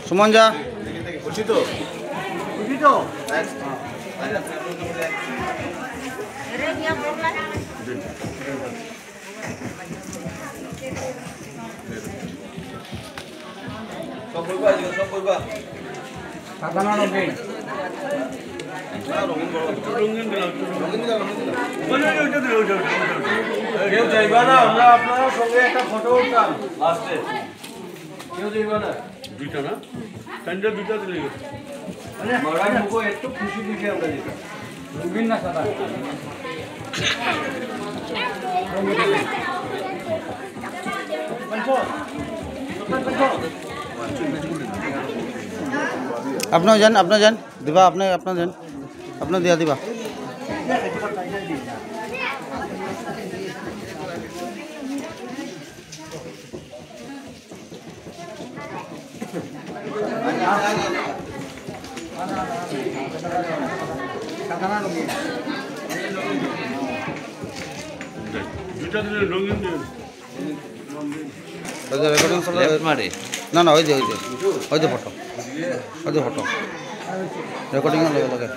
সুমন যা খুশি তো সব বলবা সাধারণ রঙিন কেউ যাইবা না, আমরা আপনার সঙ্গে একটা ফটো উঠতাম লাস্টে। কেউ যাইবা না, দুইটা না তিনটা, দুইটা দিলে মরার মুখ একটু খুশি খুশি আমরা যেতাম রঙিন না সাদা। আপনার যান দিবা, আপনার যান, আপনার দিয়া দিবা। না না ওই যে ফটো রেকর্ডিং লগে লগে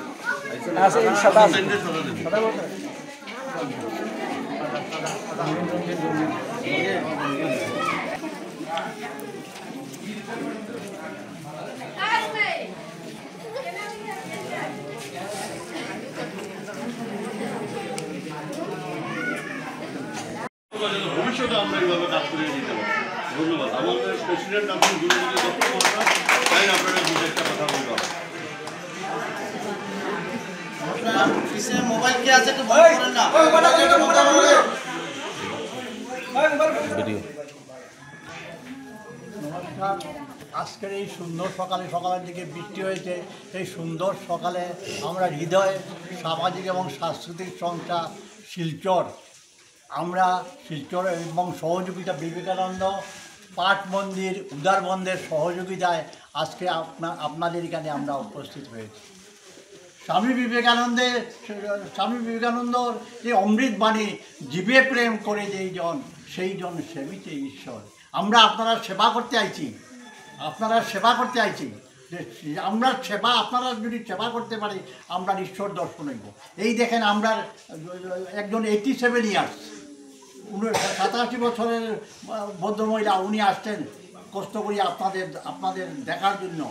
ভবিষ্যতে আমরা এইভাবে কাজ করে দিতে পারি। ধন্যবাদ। আমাদের প্রেসিডেন্ট আপনি দুর্নীতি দপ্তর, তাই আপনারা দু একটা কথা বলতে হবে। মোবাইল কে আছে একটু বন্ধ করেন না। আজকের এই সুন্দর সকালের দিকে বৃষ্টি হয়েছে। এই সুন্দর সকালে আমরা হৃদয় সামাজিক এবং সাংস্কৃতিক সংস্থা শিলচর, আমরা শিলচর এবং সহযোগিতা বিবেকানন্দ পাঠ মন্দির উদার বন্ধের সহযোগিতায় আজকে আপনাদের এখানে আমরা উপস্থিত হয়েছি। স্বামী বিবেকানন্দর যে অমৃত বাণী, জীবে প্রেম করে যেই জন সেই জন সেবিতে ঈশ্বর। আমরা আপনারা সেবা করতে আইছি যে আপনারা যদি সেবা করতে পারি আমরা ঈশ্বর দর্শন হইব। এই দেখেন আমরা একজন 87 ইয়ার্স 87 বছরের ভদ্রমহিলা, উনি আসছেন কষ্ট করি আপনাদের দেখার জন্য।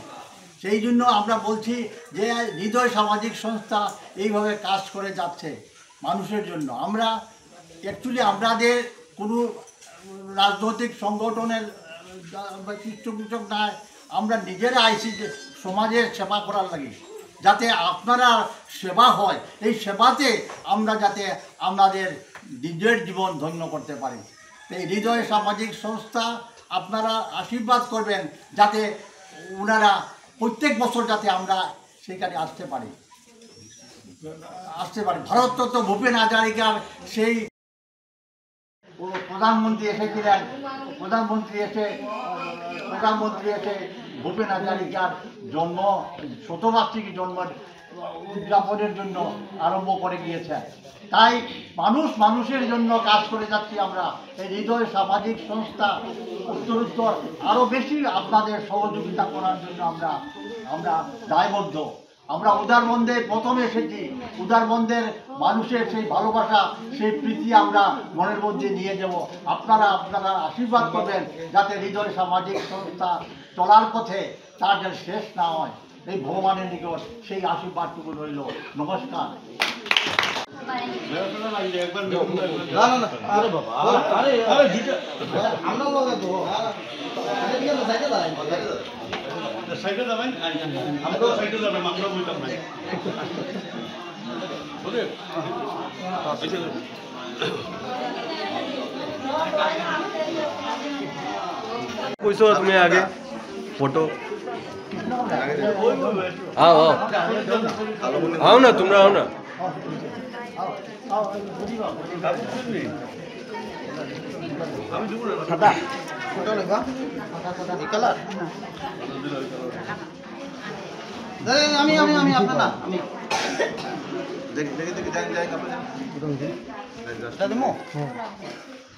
সেই জন্য আমরা বলছি যে হৃদয় সামাজিক সংস্থা এইভাবে কাজ করে যাচ্ছে মানুষের জন্য। আমরা অ্যাকচুয়ালি আমাদের কোনো রাজনৈতিক সংগঠনের পৃষ্ঠপোষক নয়, আমরা নিজেরা আইছি যে সমাজের সেবা করার লাগে, যাতে আপনারা সেবা হয়, এই সেবাতে আমরা যাতে আমাদের নিজের জীবন ধন্য করতে পারি। এই হৃদয় সামাজিক সংস্থা আপনারা আশীর্বাদ করবেন যাতে ওনারা প্রত্যেক বছর যাতে আমরা সেখানে আসতে পারি। ভারতরত্ন ভূপেন হাজারিকার সেই প্রধানমন্ত্রী এসেছিলেন, প্রধানমন্ত্রী এসে ভূপেন হাজারিকার শতবার্ষিকী জন্ম উদযাপনের জন্য আরম্ভ করে গিয়েছেন। তাই মানুষের জন্য কাজ করে যাচ্ছি আমরা। এই হৃদয় সামাজিক সংস্থা উত্তরোত্তর আরও বেশি আপনাদের সহযোগিতা করার জন্য আমরা দায়বদ্ধ। আমরা উদারবন্ধে প্রথমে এসেছি, উদারবন্ধের মানুষের সেই ভালোবাসা, সেই প্রীতি আমরা মনের মধ্যে নিয়ে যাব। আপনারা আশীর্বাদ করবেন যাতে হৃদয় সামাজিক সংস্থা চলার পথে তার যেন শেষ না হয়, এই ভগবানের নিকট সেই আশীর্বাদটুকু রইল। নমস্কার। সাইডে যাবেন, আমরাও সাইডে যাবেন, আমরাও বইতাম না। কইছো তুমি আগে ফটো आओ आओ आओ ना तुम आओ ना সাদা ফটো লাগবা এই কালার আমি আপনার না আমি দেখি যাই কাপড় এটা দেবো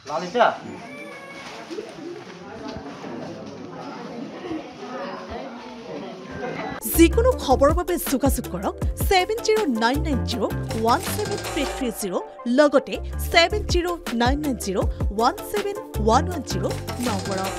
লালিটা যিকোনো খবৰৰ বাবে যোগাযোগ কৰক 7099017330 লগতে 7099017110 নম্বৰত।